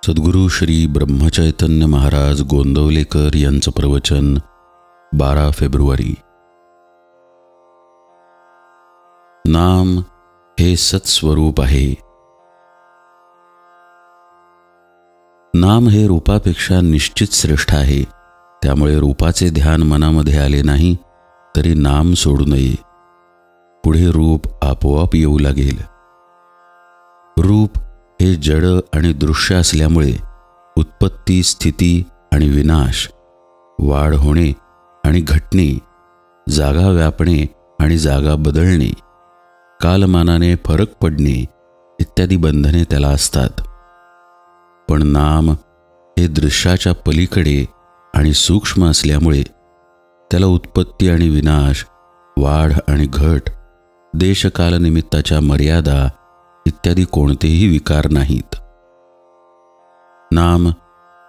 सद्गुरू श्री ब्रह्मचैतन्य महाराज गोंदवलेकर यांचं प्रवचन 12 फेब्रुवारी। नाम हे सत्स्वरूप आहे। नाम हे रूपापेक्षा निश्चित श्रेष्ठ आहे। त्यामुळे रूपाचे ध्यान मनामध्ये आले नाही तरी नाम सोडू नये। पुढे रूप आपोआप येऊ लागेल। रूप हे जड आणि दृश्य असल्यामुळे उत्पत्ती, स्थिती आणि विनाश, वाढ होणे आणि घटणे, जागा व्यापणे आणि जागा बदलणे, कालमानाने फरक पडणे इत्यादी बंधने त्याला असतात। पण नाम हे दृश्याच्या पलीकडे आणि सूक्ष्म असल्यामुळे त्याला उत्पत्ती आणि विनाश, वाढ आणि घट, देशकालनिमित्ताच्या मर्यादा इत्यादी कोणतेही विकार नाहीत। नाम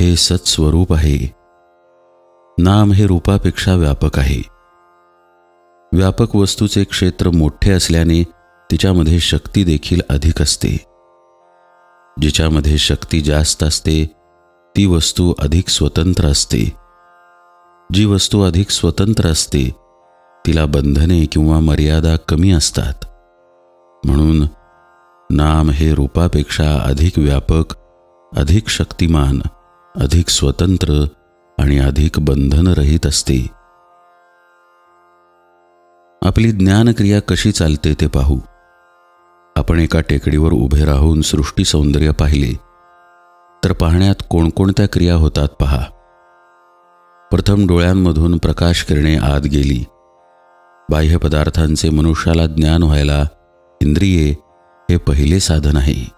हे सत्स्वरूप आहे। नाम हे रूपापेक्षा व्यापक आहे। व्यापक वस्तूचे क्षेत्र मोठे असल्याने तिच्यामध्ये शक्ती देखील अधिक असते। जिच्यामध्ये शक्ती जास्त असते ती वस्तू अधिक स्वतंत्र असते। जी वस्तू अधिक स्वतंत्र असते तिला बंधने किंवा मर्यादा कमी असतात। म्हणून नाम हे रूपापेक्षा अधिक व्यापक, अधिक शक्तिमान, अधिक स्वतंत्र आणि अधिक बंधनरहित असते। आपली ज्ञानक्रिया कशी चालते ते पाहू। आपण एका टेकडीवर उभे राहून सृष्टी सौंदर्य पाहिले तर पाहण्यात कोणकोणत्या क्रिया होतात पहा। प्रथम डोळ्यांमधून प्रकाश किरणे आत गेली। बाह्य पदार्थांचे मनुष्याला ज्ञान व्हायला इंद्रिये हे पहिले साधन आहे।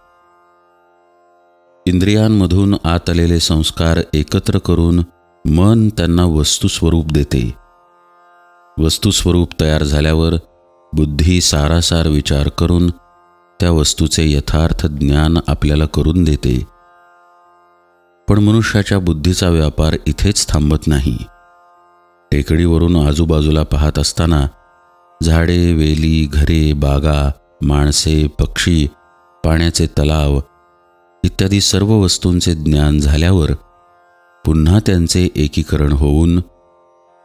इंद्रियांमधून आत आलेले संस्कार एकत्र करून मन त्यांना वस्तुस्वरूप देते। वस्तुस्वरूप तयार झाल्यावर बुद्धी सारासार विचार करून त्या वस्तूचे यथार्थ ज्ञान आपल्याला करून देते। पण मनुष्याच्या बुद्धीचा व्यापार इथेच थांबत नाही। टेकडीवरून आजूबाजूला पाहत असताना झाडे, वेली, घरे, बागा, माणसे, पक्षी, पाण्याचे तलाव इत्यादी सर्व वस्तूंचे ज्ञान झाल्यावर पुन्हा त्यांचे एकीकरण होऊन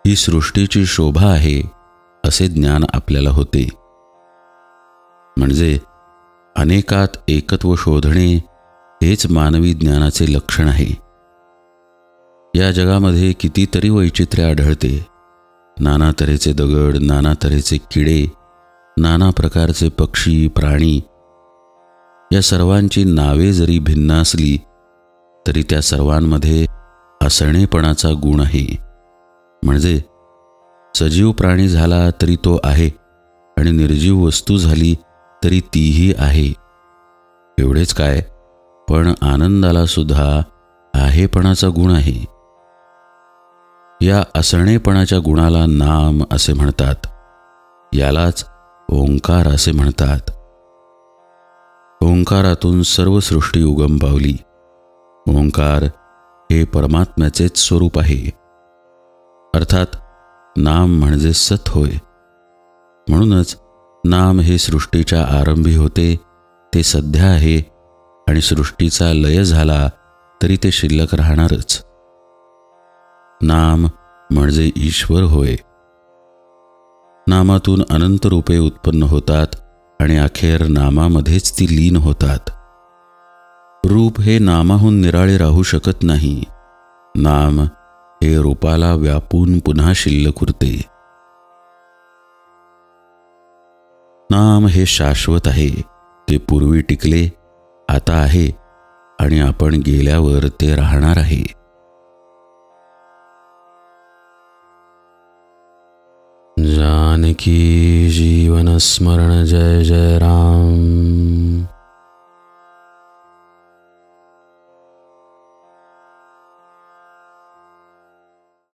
ही सृष्टीची शोभा आहे असे ज्ञान आपल्याला होते। म्हणजे अनेकात एकत्व शोधणे हेच मानवी ज्ञानाचे लक्षण आहे। या जगामध्ये कितीतरी वैचित्र्य आढळते। नाना तऱ्हेचे दगड, नाना तऱ्हेचे किडे, नाना प्रकारचे पक्षी, प्राणी, या सर्वांची नावे जरी भिन्न असली तरी त्या सर्वांमध्ये असणेपणाचा गुण आहे। म्हणजे सजीव प्राणी झाला तरी तो आहे आणि निर्जीव वस्तू झाली तरी तीही आहे। एवढेच काय, पण आनंदाला सुद्धा आहेपणाचा गुण आहे। या असणेपणाच्या गुणाला नाम असे म्हणतात। यालाच ओंकार असे म्हणतात। ओंकारातून सर्व सृष्टी उगम पावली। ओंकार हे परमात्म्याचेच स्वरूप आहे। अर्थात नाम म्हणजे सत होय। म्हणूनच नाम हे सृष्टीच्या आरंभी होते ते सध्या आहे आणि सृष्टीचा लय झाला तरी ते शिल्लक राहणारच। नाम म्हणजे ईश्वर होय। नामातून अनंत रूपे उत्पन्न होतात आणि अखेर नामामध्येच ती लीन होतात। रूप हे नामाहून निराळे राहू शकत नाही। नाम हे रूपाला व्यापून पुन्हा शिल्लक उरते। नाम हे शाश्वत आहे। ते पूर्वी टिकले, आता आहे आणि आपण गेल्यावर ते राहणार आहे। जानकी जीवन स्मरण जय जय राम।